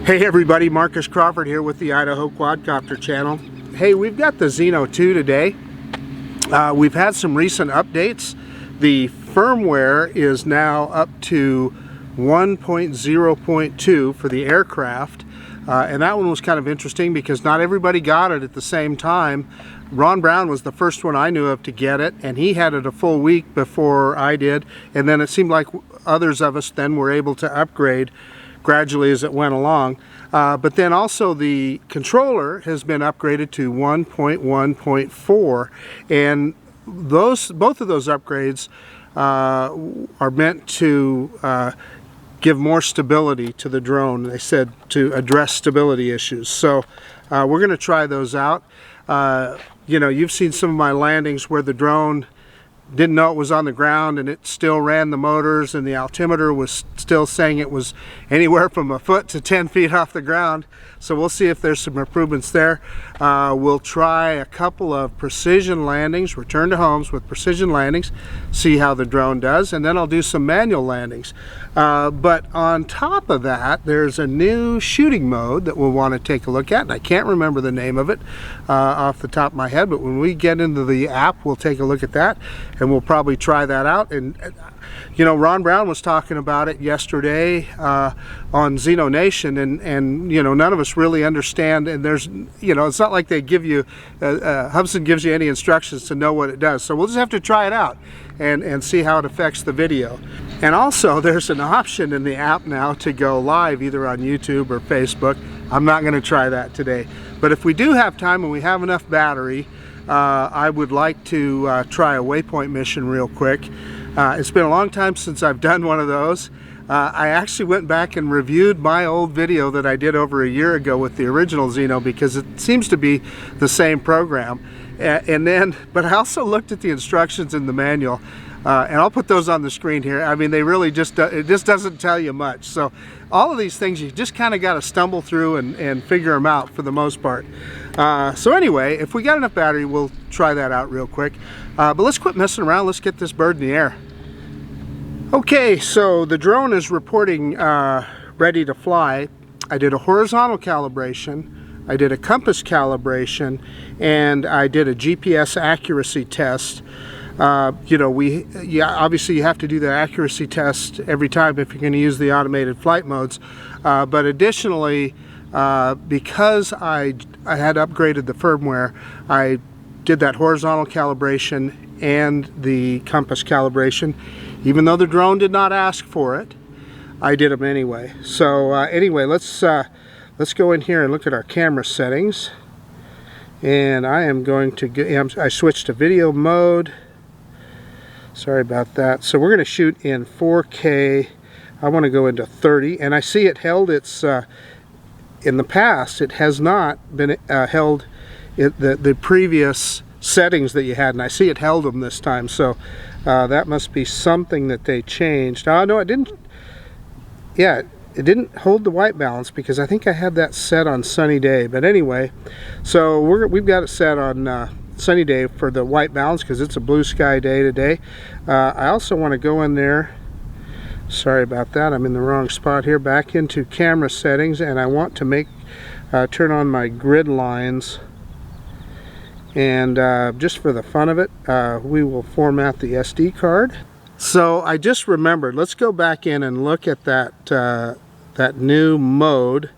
Hey everybody, Marcus Crawford here with the Idaho Quadcopter channel. Hey, we've got the Zino 2 today. We've had some recent updates. The firmware is now up to 1.0.2 for the aircraft. And that one was kind of interesting because not everybody got it at the same time. Ron Brown was the first one I knew of to get it, and he had it a full week before I did. And then it seemed like others of us then were able to upgrade gradually as it went along. But then also the controller has been upgraded to 1.1.4, and both of those upgrades are meant to give more stability to the drone. They said to address stability issues. So we're going to try those out. You know, you've seen some of my landings where the drone didn't know it was on the ground and it still ran the motors, and the altimeter was still saying it was anywhere from a foot to 10 feet off the ground. So we'll see if there's some improvements there. We'll try a couple of precision landings, return to homes with precision landings, see how the drone does, and then I'll do some manual landings. But on top of that, there's a new shooting mode that we'll want to take a look at, and I can't remember the name of it off the top of my head, but when we get into the app, we'll take a look at that, and we'll probably try that out. And you know, Ron Brown was talking about it yesterday on Zino Nation, and you know, none of us really understand, and there's, you know, it's not like they give you Hubsan gives you any instructions to know what it does. So we'll just have to try it out and see how it affects the video. And also there's an option in the app now to go live either on YouTube or Facebook. I'm not going to try that today, but if we do have time and we have enough battery, I would like to try a Waypoint mission real quick. It's been a long time since I've done one of those. I actually went back and reviewed my old video that I did over a year ago with the original Zino because it seems to be the same program. But I also looked at the instructions in the manual, and I'll put those on the screen here. I mean, they really just, it just doesn't tell you much. So all of these things you just kind of got to stumble through and figure them out for the most part. So anyway, if we got enough battery, we'll try that out real quick. But let's quit messing around. Let's get this bird in the air. Okay, so the drone is reporting ready to fly. I did a horizontal calibration, I did a compass calibration, and I did a GPS accuracy test. You know, obviously you have to do the accuracy test every time if you're going to use the automated flight modes. But additionally, because I had upgraded the firmware, I did that horizontal calibration and the compass calibration. Even though the drone did not ask for it, I did them anyway. So anyway, let's go in here and look at our camera settings. And I am going to I switched to video mode. Sorry about that. So we're going to shoot in 4K. I want to go into 30, and I see it held its. In the past, it has not been held the previous settings that you had, and I see it held them this time. So that must be something that they changed. Oh no, it didn't. Yeah, it didn't hold the white balance because I think I had that set on sunny day. But anyway, so we've got it set on sunny day for the white balance because it's a blue sky day today. I also want to go in there. Sorry about that, I'm in the wrong spot here. Back into camera settings, and I want to make turn on my grid lines. And just for the fun of it, we will format the SD card. So I just remembered, let's go back in and look at that that new mode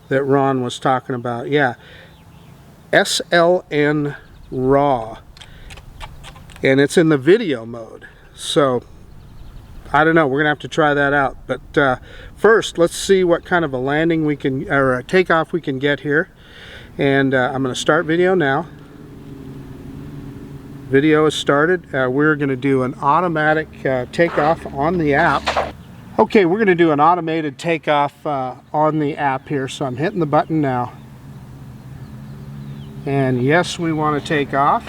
that Ron was talking about. Yeah, SLNraw, and it's in the video mode. So I don't know, we're gonna have to try that out. But first, let's see what kind of a landing we can, or a takeoff we can get here. And I'm gonna start video now. Video is started. We're going to do an automatic takeoff on the app. Okay, we're going to do an automated takeoff on the app here. So I'm hitting the button now. And yes, we want to take off.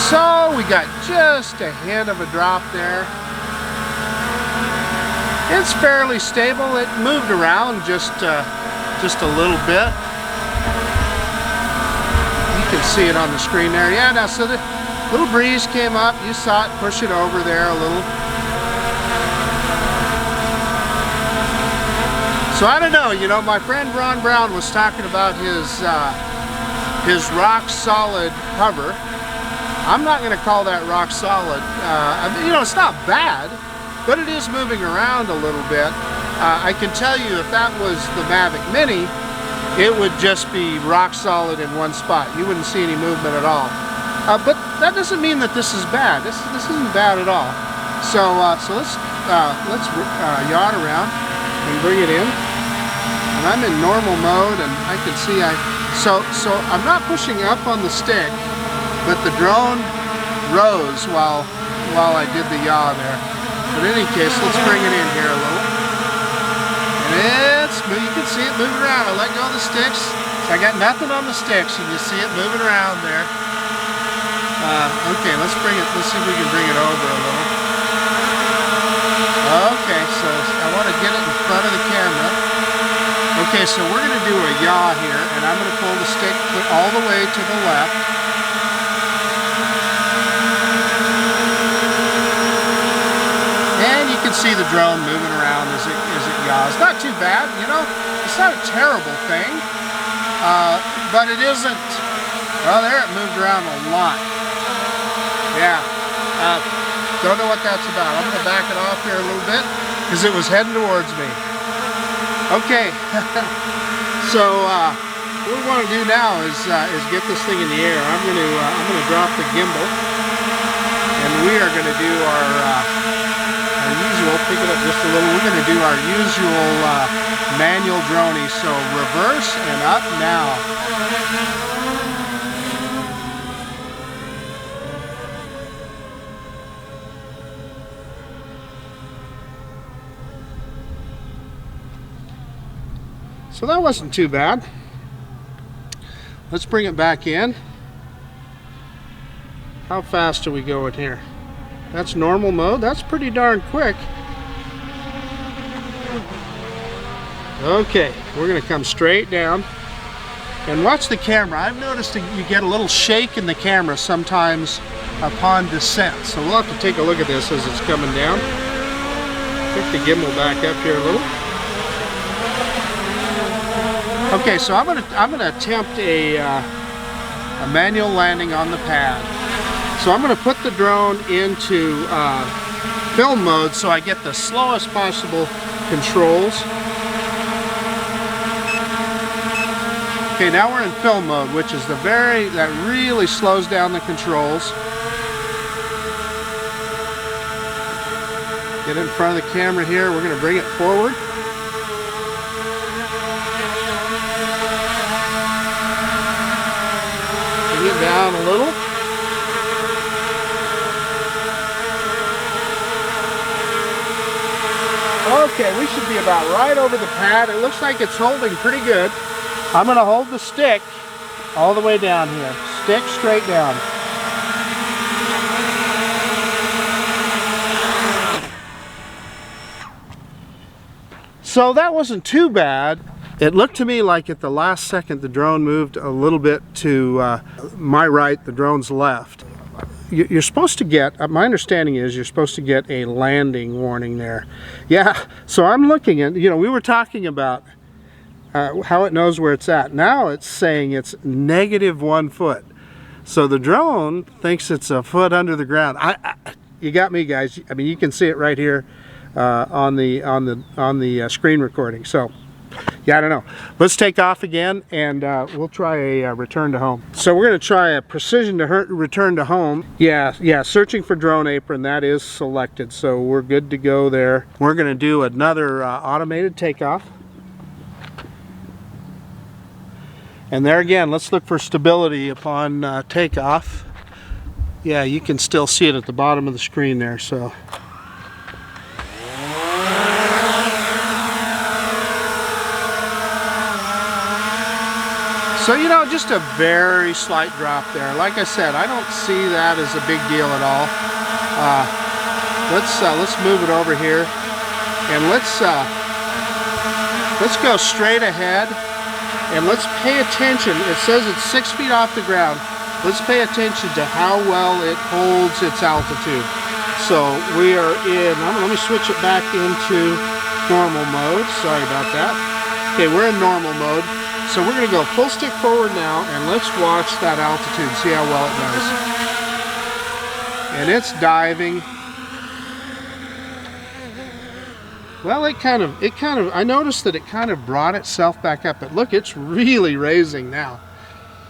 So we got just a hint of a drop there. It's fairly stable. It moved around just a little bit. You can see it on the screen there. Yeah, now so Little breeze came up. You saw it push it over there a little. So I don't know, you know, my friend Ron Brown was talking about his rock solid hover. I'm not going to call that rock solid. You know, it's not bad, but it is moving around a little bit. I can tell you if that was the Mavic Mini, it would just be rock solid in one spot. You wouldn't see any movement at all. But that doesn't mean that this is bad. This isn't bad at all. So let's yacht around and bring it in. And I'm in normal mode, and I can see so I'm not pushing up on the stick, but the drone rose while I did the yaw there. But in any case, let's bring it in here a little. And you can see it moving around. I let go of the sticks. So I got nothing on the sticks, and you see it moving around there. Okay, let's see if we can bring it over a little. Okay, so I want to get it in front of the camera. Okay, so we're going to do a yaw here, and I'm going to pull the stick all the way to the left. And you can see the drone moving around as it yaws. Not too bad, you know. It's not a terrible thing, but it isn't. Well, there it moved around a lot. Yeah, don't know what that's about. I'm going to back it off here a little bit because it was heading towards me. Okay, so what we want to do now is get this thing in the air. I'm going to drop the gimbal, and we are going to do our usual. Pick it up just a little. We're going to do our usual manual droney. So reverse and up now. So that wasn't too bad. Let's bring it back in. How fast are we going here? That's normal mode. That's pretty darn quick. Okay, we're going to come straight down and watch the camera. I've noticed that you get a little shake in the camera sometimes upon descent. So we'll have to take a look at this as it's coming down. Pick the gimbal back up here a little. Okay, so I'm gonna attempt a manual landing on the pad. So I'm gonna put the drone into film mode so I get the slowest possible controls. Okay, now we're in film mode, which is that really slows down the controls. Get in front of the camera here. We're gonna bring it forward. It down a little. Okay, we should be about right over the pad. It looks like it's holding pretty good. I'm going to hold the stick all the way down here. Stick straight down. So that wasn't too bad. It looked to me like at the last second the drone moved a little bit to my right, the drone's left. You're supposed to get, my understanding is you're supposed to get a landing warning there. Yeah, so I'm looking at, you know, we were talking about how it knows where it's at. Now it's saying it's -1 foot. So the drone thinks it's a foot under the ground. You got me, guys. I mean, you can see it right here on the screen recording. So yeah, I don't know. Let's take off again, and we'll try a return to home. So we're going to try a precision to return to home. Yeah, searching for drone apron, that is selected, so we're good to go there. We're going to do another automated takeoff. And there again, let's look for stability upon takeoff. Yeah, you can still see it at the bottom of the screen there, so. So, you know, just a very slight drop there. Like I said, I don't see that as a big deal at all. Let's move it over here, and let's go straight ahead, and let's pay attention. It says it's 6 feet off the ground. let's pay attention to how well it holds its altitude. So we are in, let me switch it back into normal mode. Sorry about that. Okay, we're in normal mode. So we're going to go full stick forward now, and let's watch that altitude, see how well it does. And it's diving. Well, it kind of, I noticed that it kind of brought itself back up. But look, it's really raising now.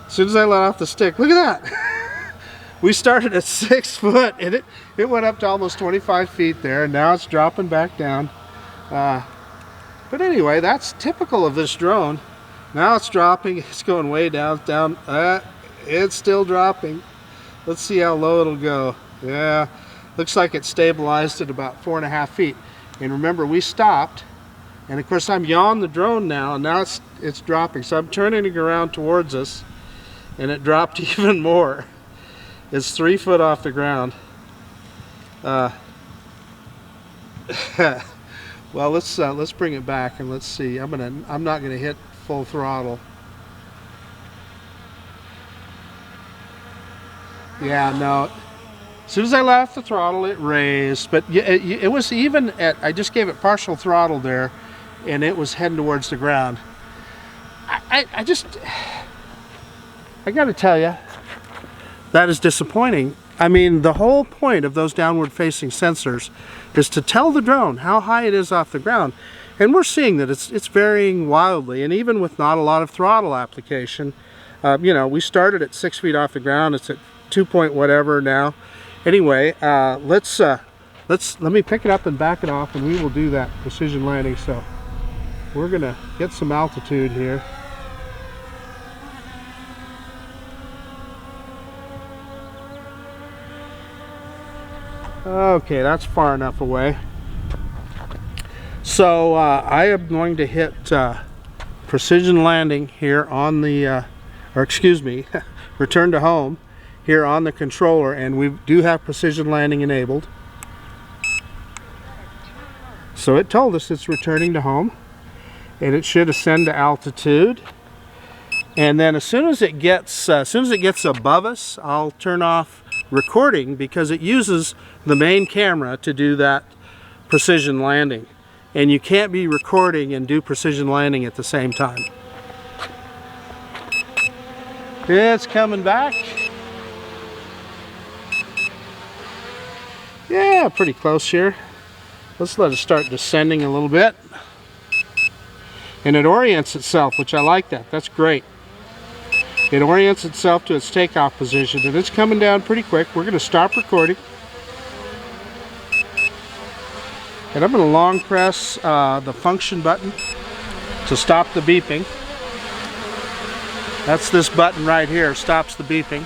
As soon as I let off the stick, look at that. We started at 6 foot, and it went up to almost 25 feet there, and now it's dropping back down. But anyway, that's typical of this drone. Now it's dropping, it's going way down. It's still dropping. Let's see how low it'll go. Yeah, looks like it stabilized at about 4.5 feet. And remember, we stopped, and of course I'm yawing the drone now, and now it's dropping. So I'm turning it around towards us, and it dropped even more. It's 3 foot off the ground. Well, let's bring it back and let's see. I'm not gonna hit full throttle. Yeah, no. As soon as I let off the throttle, it raised, but it was even at, I just gave it partial throttle there, and it was heading towards the ground. I gotta tell you, that is disappointing. I mean, the whole point of those downward facing sensors is to tell the drone how high it is off the ground. And we're seeing that it's varying wildly, and even with not a lot of throttle application, you know, we started at 6 feet off the ground. It's at 2 point whatever now. Anyway, let me pick it up and back it off, and we will do that precision landing. So we're gonna get some altitude here. Okay, that's far enough away. So I am going to hit precision landing here on the, or excuse me, return to home here on the controller, and we do have precision landing enabled. So it told us it's returning to home, and it should ascend to altitude. And then as soon as it gets above us, I'll turn off recording, because it uses the main camera to do that precision landing, and you can't be recording and do precision landing at the same time. It's coming back. Yeah, pretty close here. Let's let it start descending a little bit, and it orients itself, which I like that. That's great. It orients itself to its takeoff position, and it's coming down pretty quick. We're going to stop recording. And I'm going to long press the function button to stop the beeping. That's this button right here, stops the beeping.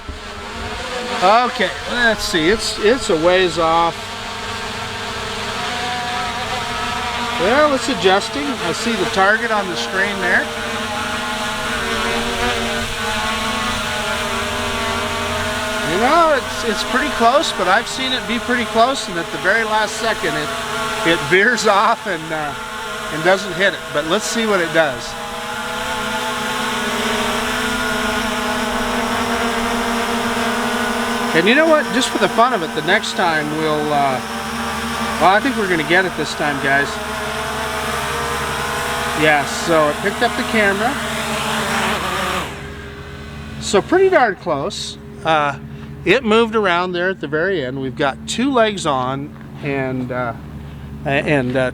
Okay, let's see. It's a ways off. Well, it's adjusting. I see the target on the screen there. You know, it's pretty close, but I've seen it be pretty close, and at the very last second it veers off and doesn't hit it. But let's see what it does. And you know what? Just for the fun of it, the next time we'll, well, I think we're going to get it this time, guys. Yeah, so it picked up the camera. So pretty darn close. It moved around there at the very end. We've got 2 legs on and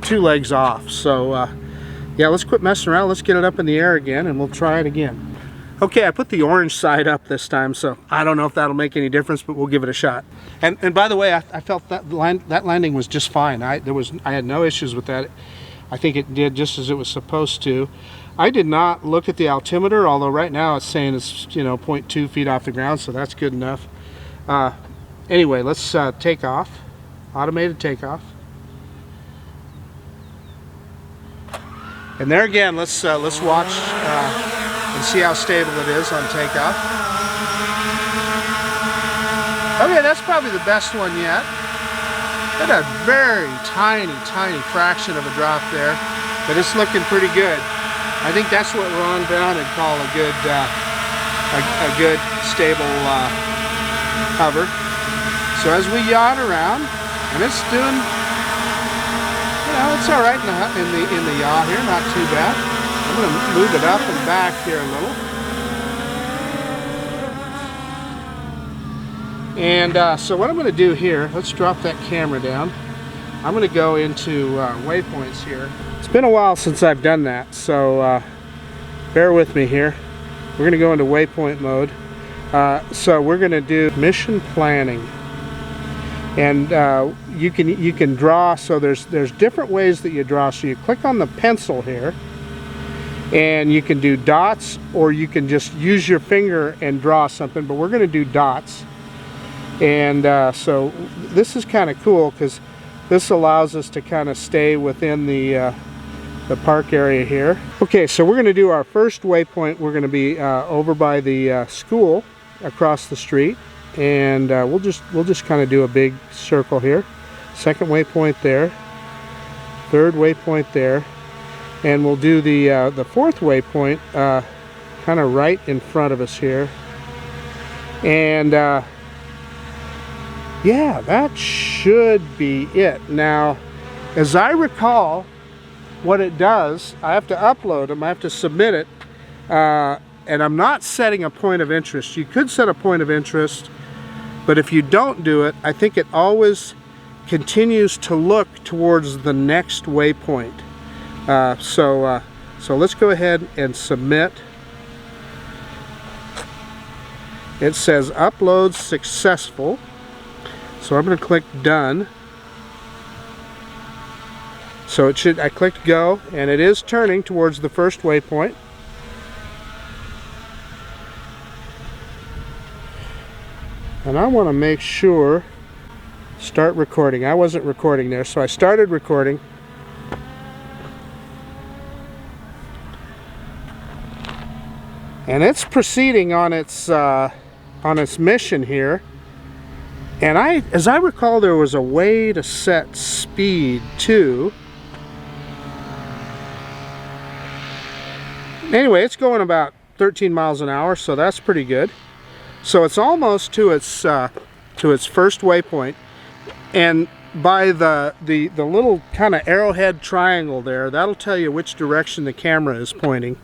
2 legs off. So yeah, let's quit messing around. Let's get it up in the air again, and we'll try it again. Okay, I put the orange side up this time, so I don't know if that'll make any difference, but we'll give it a shot. And by the way, I felt that landing was just fine. I had no issues with that. I think it did just as it was supposed to. I did not look at the altimeter, although right now it's saying it's, you know, 0.2 feet off the ground, so that's good enough. Anyway, let's take off. Automated takeoff. And there again, let's watch and see how stable it is on takeoff. Okay, that's probably the best one yet. It had a very tiny fraction of a drop there, but it's looking pretty good. I think that's what Ron Brown would call a a good stable hover. So as we yaw around, and it's doing, you know, it's all right in the yaw here, not too bad. I'm going to move it up and back here a little. And so what I'm going to do here, let's drop that camera down. I'm going to go into waypoints here. It's been a while since I've done that, so bear with me here. We're going to go into waypoint mode. So we're going to do mission planning. And you can draw, so there's different ways that you draw. So you click on the pencil here, and you can do dots, or you can just use your finger and draw something, but we're going to do dots. And so this is kind of cool because this allows us to kind of stay within the park area here. Okay, so we're going to do our first waypoint. We're going to be over by the school across the street. And we'll just kind of do a big circle here. Second waypoint there, third waypoint there, and we'll do the fourth waypoint kind of right in front of us here. And yeah, that should be it. Now, as I recall, what it does, I have to upload them, I have to submit it, and I'm not setting a point of interest. You could set a point of interest, but if you don't do it, I think it always continues to look towards the next waypoint. So let's go ahead and submit. It says upload successful. So I'm going to click done. So it should, I clicked go, and it is turning towards the first waypoint. And I want to make sure, start recording. I wasn't recording there, so I started recording. And it's proceeding on its mission here. And as I recall, there was a way to set speed too. Anyway, it's going about 13 miles an hour, so that's pretty good. So it's almost to its first waypoint, and by the little kind of arrowhead triangle there, that'll tell you which direction the camera is pointing.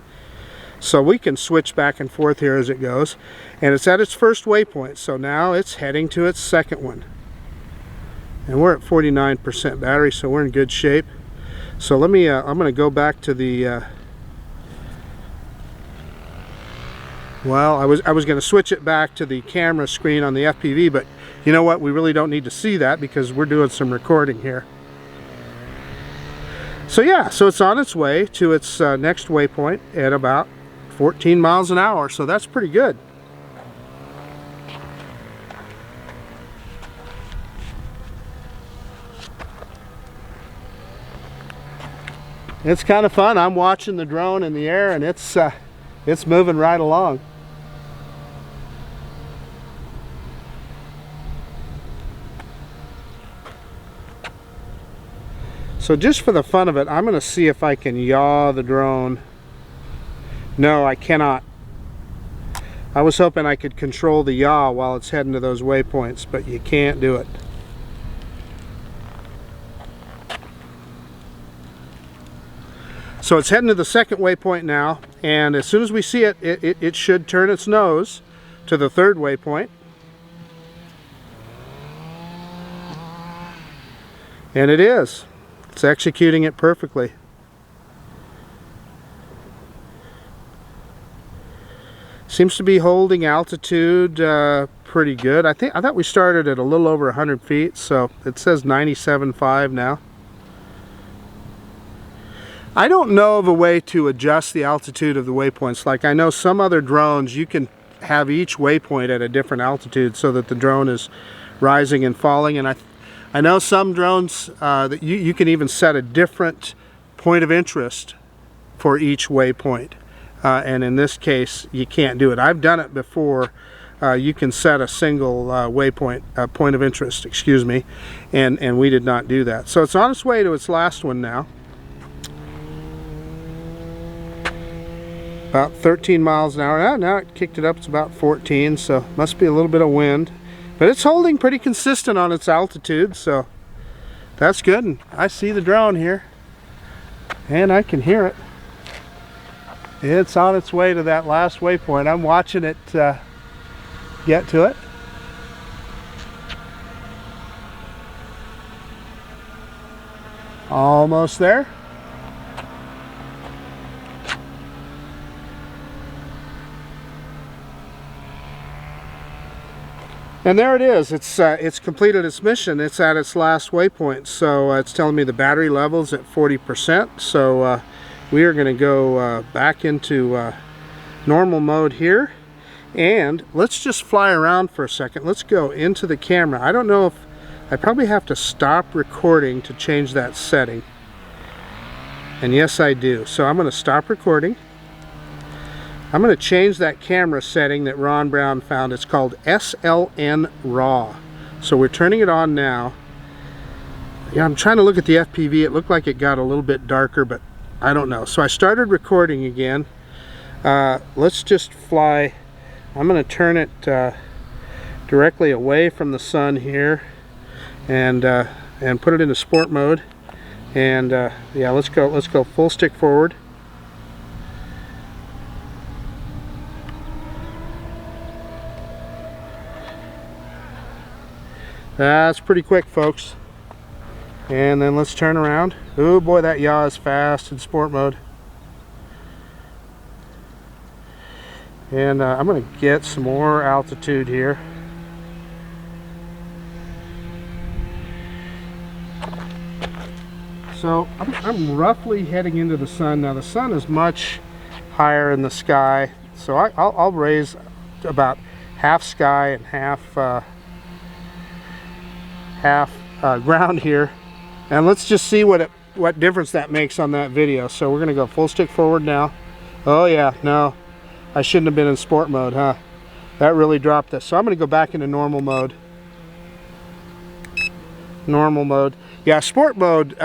So we can switch back and forth here as it goes, and it's at its first waypoint. So now it's heading to its second one, and we're at 49% battery, so we're in good shape. So let me I'm going to go back to the well, I was going to switch it back to the camera screen on the FPV, but you know what? We really don't need to see that because we're doing some recording here. So yeah, so it's on its way to its next waypoint at about 14 miles an hour, so that's pretty good. It's kind of fun. I'm watching the drone in the air, and it's moving right along. So just for the fun of it, I'm going to see if I can yaw the drone. No, I cannot. I was hoping I could control the yaw while it's heading to those waypoints, but you can't do it. So it's heading to the second waypoint now, and as soon as we see it, it should turn its nose to the third waypoint. And it is. It's executing it perfectly. Seems to be holding altitude pretty good. I thought we started at a little over 100 feet, so it says 97.5 now. I don't know of a way to adjust the altitude of the waypoints. Like I know some other drones, you can have each waypoint at a different altitude so that the drone is rising and falling. And I know some drones that you can even set a different point of interest for each waypoint. And in this case, you can't do it. I've done it before. You can set a single waypoint, point of interest, excuse me, and we did not do that. So it's on its way to its last one now. About 13 miles an hour. Now it kicked it up, it's about 14, so must be a little bit of wind. But it's holding pretty consistent on its altitude, so that's good. And I see the drone here, and I can hear it. It's on its way to that last waypoint. I'm watching it get to it. Almost there. And there it is. It's completed its mission. It's at its last waypoint. So it's telling me the battery level's at 40%. So we are going to go back into normal mode here. And let's just fly around for a second. Let's go into the camera. I don't know if I probably have to stop recording to change that setting. And yes, I do. So I'm going to stop recording. I'm going to change that camera setting that Ron Brown found. It's called SLNraw. So we're turning it on now. Yeah, I'm trying to look at the FPV. It looked like it got a little bit darker, but I don't know. So I started recording again. Let's just fly. I'm going to turn it directly away from the sun here, and put it into sport mode. And yeah, let's go full stick forward. That's pretty quick, folks. And then let's turn around. Oh boy, that yaw is fast in sport mode. And I'm going to get some more altitude here. So I'm roughly heading into the sun. Now the sun is much higher in the sky. So I'll raise about half sky and half ground here, and let's just see what difference that makes on that video. So we're gonna go full stick forward now. Oh yeah, no, I shouldn't have been in sport mode, huh? That really dropped this. So I'm gonna go back into normal mode. Normal mode. Yeah, sport mode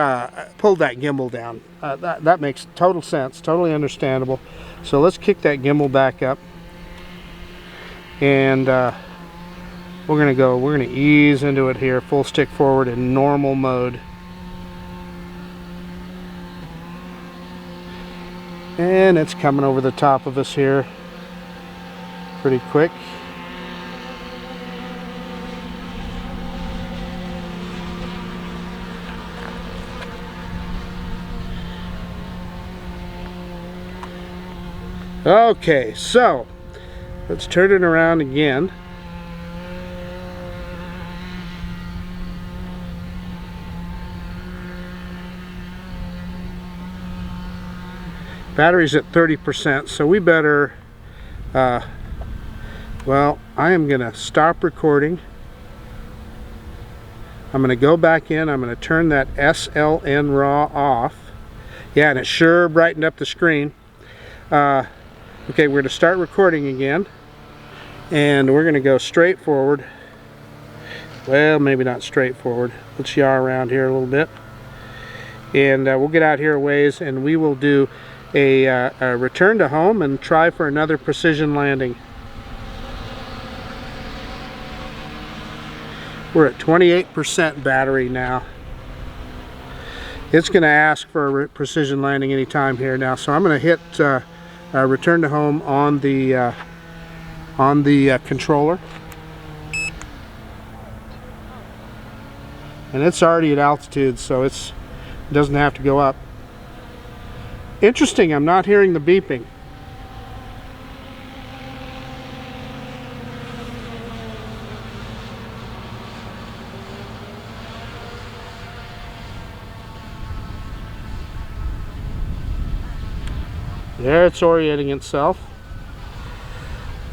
pulled that gimbal down. That makes total sense, totally understandable. So let's kick that gimbal back up, and we're gonna ease into it here, full stick forward in normal mode. And it's coming over the top of us here pretty quick. Okay, so let's turn it around again. Battery's at 30%, so we better, well, I am going to stop recording. I'm going to go back in. I'm going to turn that SLNraw off. Yeah, and it sure brightened up the screen. Okay, we're going to start recording again, and we're going to go straight forward. Well, maybe not straight forward. Let's yaw around here a little bit, and we'll get out here a ways, and we will do a return to home and try for another precision landing. We're at 28% battery now. It's going to ask for a precision landing anytime here now, so I'm going to hit return to home on the controller, and it's already at altitude, so it doesn't have to go up. Interesting, I'm not hearing the beeping. There, it's orienting itself.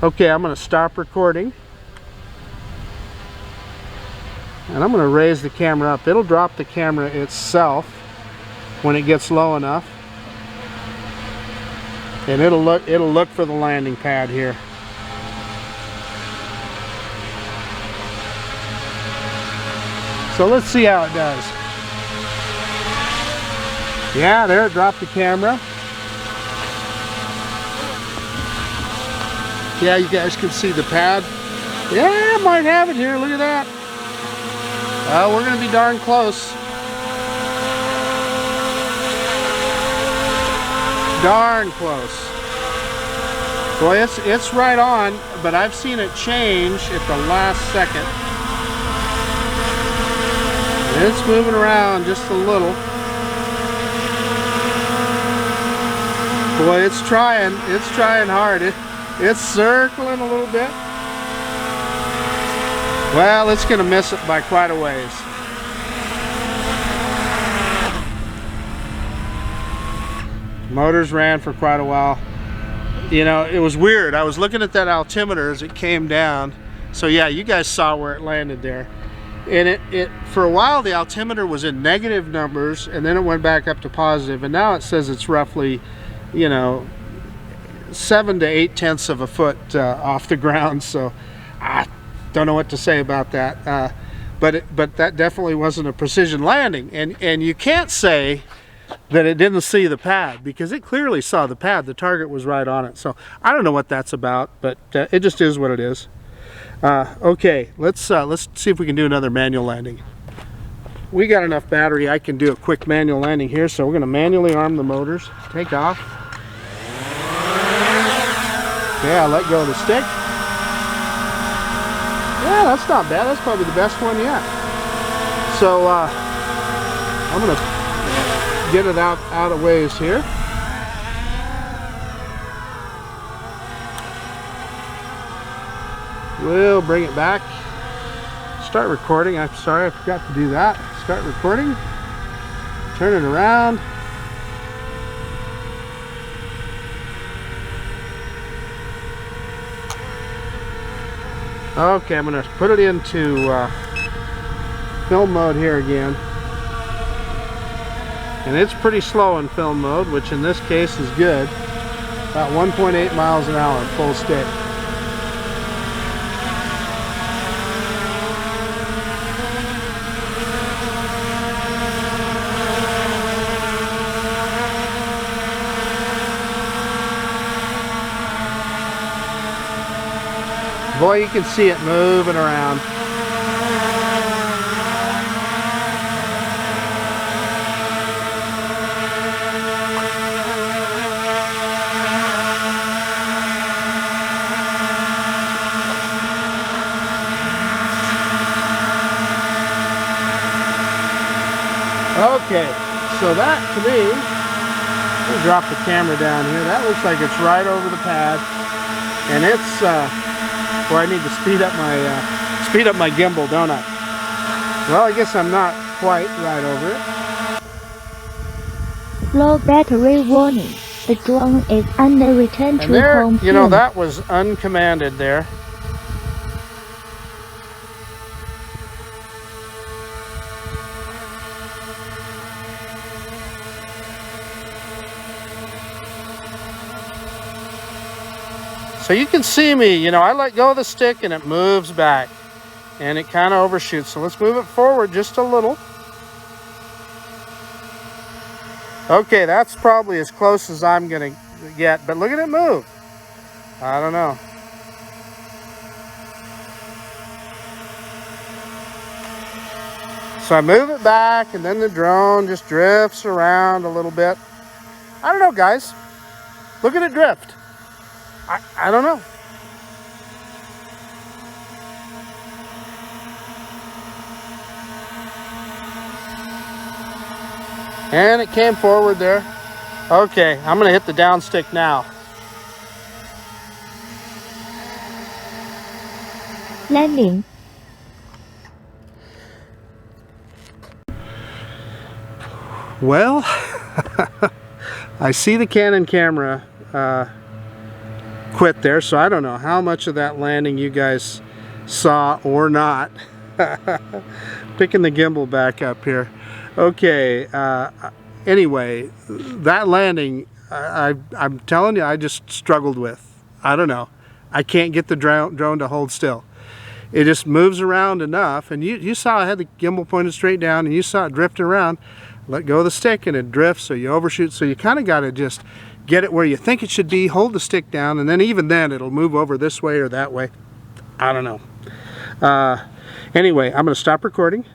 Okay, I'm going to stop recording, and I'm going to raise the camera up. It'll drop the camera itself when it gets low enough, and it'll look for the landing pad here. So let's see how it does. Yeah, there it dropped the camera. Yeah, you guys can see the pad. Yeah, might have it here. Look at that. We're going to be darn close. Darn close. Boy, it's right on, but I've seen it change at the last second. It's moving around just a little. Boy, it's trying hard. It's circling a little bit. Well, it's going to miss it by quite a ways. Motors ran for quite a while. You know, it was weird. I was looking at that altimeter as it came down. So yeah, you guys saw where it landed there. And it for a while the altimeter was in negative numbers, and then it went back up to positive, and now it says it's roughly, you know, 7 to 8 tenths of a foot off the ground. So I don't know what to say about that. But that definitely wasn't a precision landing, and you can't say that it didn't see the pad, because it clearly saw the pad. The target was right on it. So I don't know what that's about, but it just is what it is. Okay, let's see if we can do another manual landing. We got enough battery. I can do a quick manual landing here, so we're going to manually arm the motors. Take off. Yeah, let go of the stick. Yeah, that's not bad. That's probably the best one yet. So I'm going to get it out of ways here. We'll bring it back. Start recording. I'm sorry, I forgot to do that. Start recording. Turn it around. Okay, I'm going to put it into film mode here again. And it's pretty slow in film mode, which in this case is good. About 1.8 miles an hour, full stick. Boy, you can see it moving around. Okay, so that to me, we'll drop the camera down here. That looks like it's right over the pad, and it's boy, I need to speed up my gimbal, don't I? Well, I guess I'm not quite right over it. Low battery warning. The drone is under return to home. You know, that was uncommanded there. So you can see me, you know, I let go of the stick and it moves back and it kind of overshoots. So let's move it forward just a little. Okay, that's probably as close as I'm going to get, but look at it move. I don't know. So I move it back and then the drone just drifts around a little bit. I don't know, guys. Look at it drift. I don't know. And it came forward there. Okay, I'm going to hit the down stick now. Landing. Well, I see the Canon camera quit there, so I don't know how much of that landing you guys saw or not. Picking the gimbal back up here. Okay, anyway, that landing, I'm telling you, I just struggled with. I don't know. I can't get the drone to hold still. It just moves around enough, and you saw I had the gimbal pointed straight down, and you saw it drifting around. Let go of the stick and it drifts, so you overshoot. So you kind of got to just get it where you think it should be, hold the stick down, and then even then it'll move over this way or that way. I don't know. Anyway, I'm going to stop recording.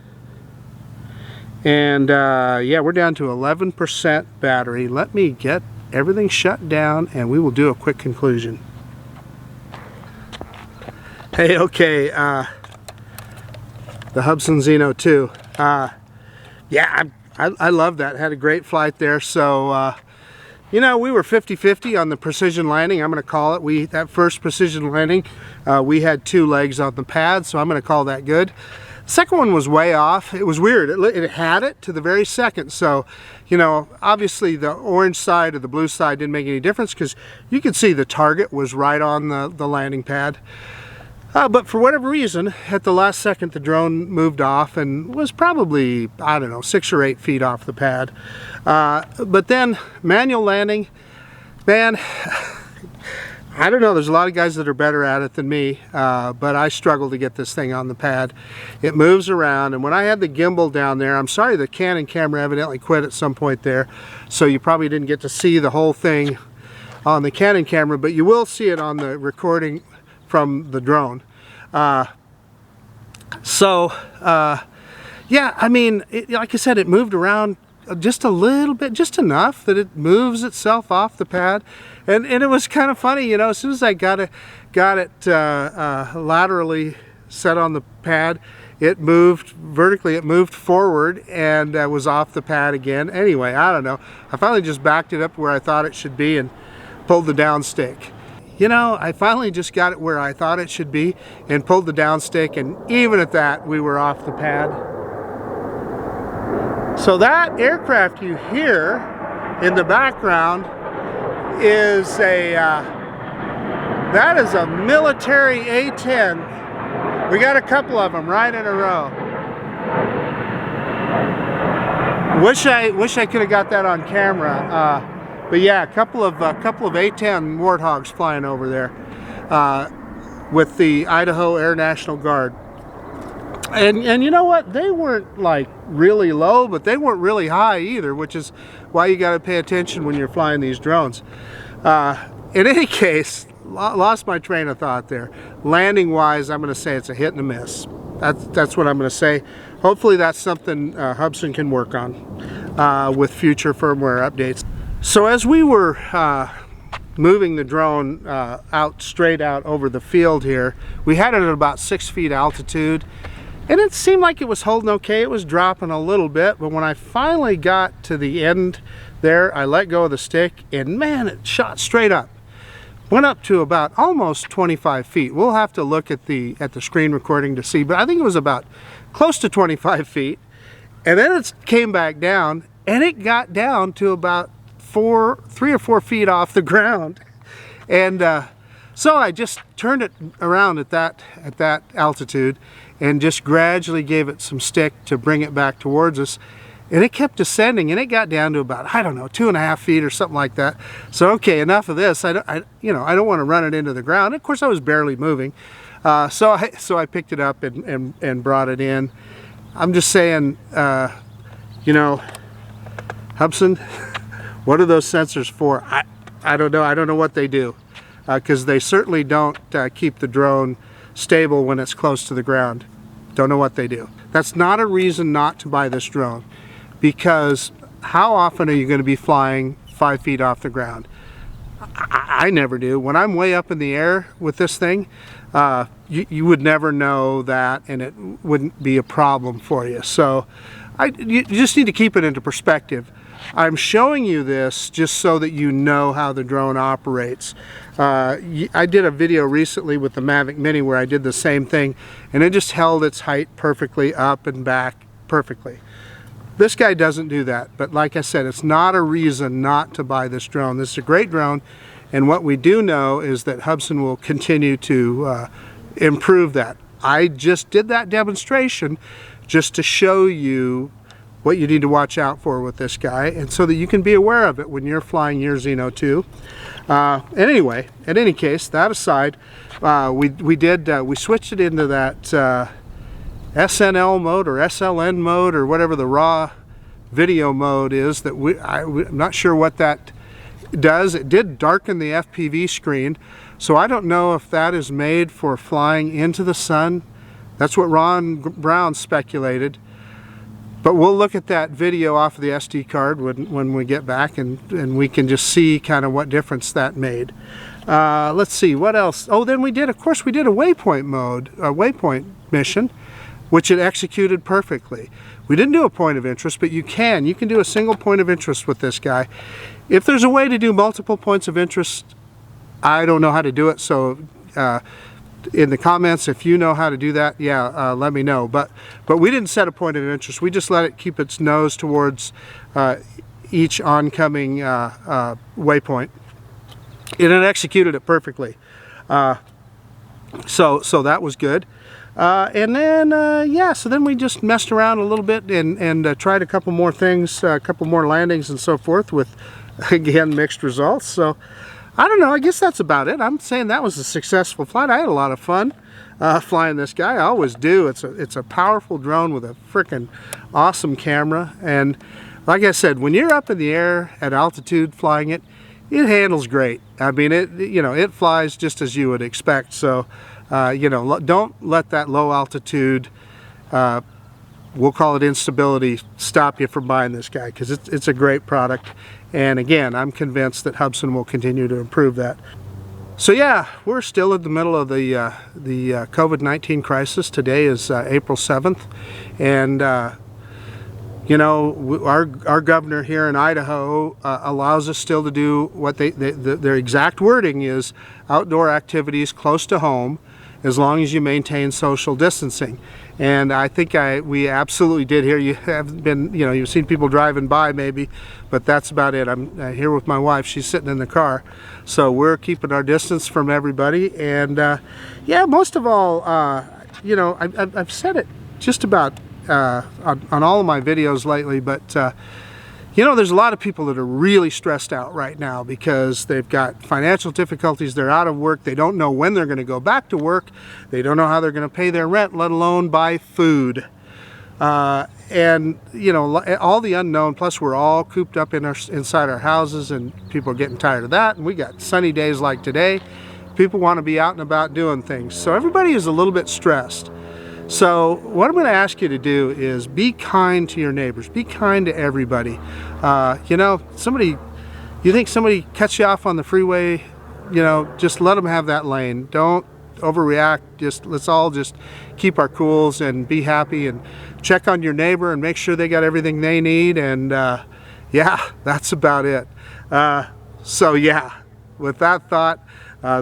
And yeah, we're down to 11% battery. Let me get everything shut down and we will do a quick conclusion. Hey, okay, the Hubsan Zino 2. Yeah, I love that. Had a great flight there. So, you know, we were 50-50 on the precision landing. I'm going to call it. That first precision landing, we had 2 legs on the pad, so I'm going to call that good. Second one was way off. It was weird. It had it to the very second. So, you know, obviously the orange side or the blue side didn't make any difference because you could see the target was right on the landing pad. But for whatever reason, at the last second, the drone moved off and was probably, I don't know, 6 or 8 feet off the pad. But then manual landing, man, I don't know, there's a lot of guys that are better at it than me, but I struggle to get this thing on the pad. It moves around, and when I had the gimbal down there, I'm sorry the Canon camera evidently quit at some point there, so you probably didn't get to see the whole thing on the Canon camera, but you will see it on the recording from the drone. Yeah, I mean, like I said, it moved around just a little bit, just enough that it moves itself off the pad, and it was kind of funny, you know. As soon as I got it laterally set on the pad, it moved vertically, it moved forward and was off the pad again. Anyway, I don't know, I finally just backed it up where I thought it should be and pulled the down stick. You know, I finally just got it where I thought it should be and pulled the down stick, and even at that, we were off the pad. So that aircraft you hear in the background is that is a military A-10. We got a couple of them right in a row. Wish I could have got that on camera. But yeah, a couple of A-10 Warthogs flying over there with the Idaho Air National Guard. And you know what? They weren't like really low, but they weren't really high either, which is why you got to pay attention when you're flying these drones. In any case, lost my train of thought there. Landing wise, I'm going to say it's a hit and a miss. That's what I'm going to say. Hopefully that's something Hubsan can work on with future firmware updates. So as we were moving the drone straight out over the field here, we had it at about 6 feet altitude, and it seemed like it was holding okay. It was dropping a little bit, but when I finally got to the end there, I let go of the stick, and man, it shot straight up. Went up to about almost 25 feet. We'll have to look at the screen recording to see, but I think it was about close to 25 feet. And then it came back down, and it got down to about 3 or 4 feet off the ground. And so I just turned it around at that altitude and just gradually gave it some stick to bring it back towards us. And it kept descending, and it got down to about, I don't know, 2.5 feet or something like that. So okay, enough of this. I don't want to run it into the ground. Of course, I was barely moving, so I picked it up and brought it in. I'm just saying, you know, Hubsan, what are those sensors for? I don't know. I don't know what they do, because they certainly don't keep the drone stable when it's close to the ground. Don't know what they do. That's not a reason not to buy this drone, because how often are you going to be flying 5 feet off the ground? I never do. When I'm way up in the air with this thing, you would never know that, and it wouldn't be a problem for you. So you just need to keep it into perspective. I'm showing you this just so that you know how the drone operates. I did a video recently with the Mavic Mini where I did the same thing, and it just held its height perfectly up and back perfectly. This guy doesn't do that, but like I said, it's not a reason not to buy this drone. This is a great drone, and what we do know is that Hubsan will continue to improve that. I just did that demonstration just to show you what you need to watch out for with this guy, and so that you can be aware of it when you're flying your Zino 2. And anyway, in any case, that aside, we switched it into that SNL mode or SLN mode or whatever the raw video mode is. That I'm not sure what that does. It did darken the FPV screen, so I don't know if that is made for flying into the sun. That's what Ron Brown speculated. But we'll look at that video off of the SD card when we get back, and we can just see kind of what difference that made. Let's see, what else? Oh, then we did, of course, we did a Waypoint mode, a Waypoint mission, which it executed perfectly. We didn't do a point of interest, but you can do a single point of interest with this guy. If there's a way to do multiple points of interest, I don't know how to do it, so in the comments, if you know how to do that, yeah, let me know. But we didn't set a point of interest. We just let it keep its nose towards each oncoming waypoint, and it executed it perfectly. So that was good. And then yeah, so then we just messed around a little bit and tried a couple more things, a couple more landings and so forth, with again mixed results. So I don't know, I guess that's about it. I'm saying that was a successful flight. I had a lot of fun flying this guy. I always do. It's a powerful drone with a freaking awesome camera, and like I said, when you're up in the air at altitude flying it, it handles great. I mean, it flies just as you would expect. So don't let that low altitude, we'll call it instability, stop you from buying this guy, because it's a great product. And again, I'm convinced that Hubsan will continue to improve that. So yeah, we're still in the middle of the COVID-19 crisis. Today is April 7th, and our governor here in Idaho allows us still to do what their exact wording is: outdoor activities close to home, as long as you maintain social distancing. And I think we absolutely did here. You have been, you've seen people driving by maybe, but that's about it. I'm here with my wife. She's sitting in the car. So we're keeping our distance from everybody. And yeah, most of all, I've said it just about on all of my videos lately, but there's a lot of people that are really stressed out right now because they've got financial difficulties, they're out of work, they don't know when they're going to go back to work, they don't know how they're going to pay their rent, let alone buy food. And all the unknown, plus we're all cooped up inside our houses, and people are getting tired of that, and we got sunny days like today. People want to be out and about doing things. So everybody is a little bit stressed. So what I'm going to ask you to do is be kind to your neighbors, be kind to everybody. You think somebody cuts you off on the freeway, just let them have that lane. Don't overreact. Let's all just keep our cools and be happy, and check on your neighbor and make sure they got everything they need. And yeah, that's about it. So yeah, with that thought,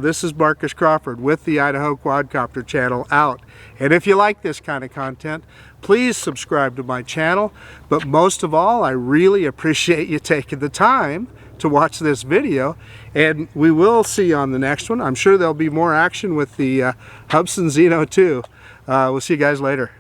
this is Marcus Crawford with the Idaho Quadcopter channel out. And if you like this kind of content, please subscribe to my channel. But most of all, I really appreciate you taking the time to watch this video. And we will see you on the next one. I'm sure there'll be more action with the Hubsan Zino too. We'll see you guys later.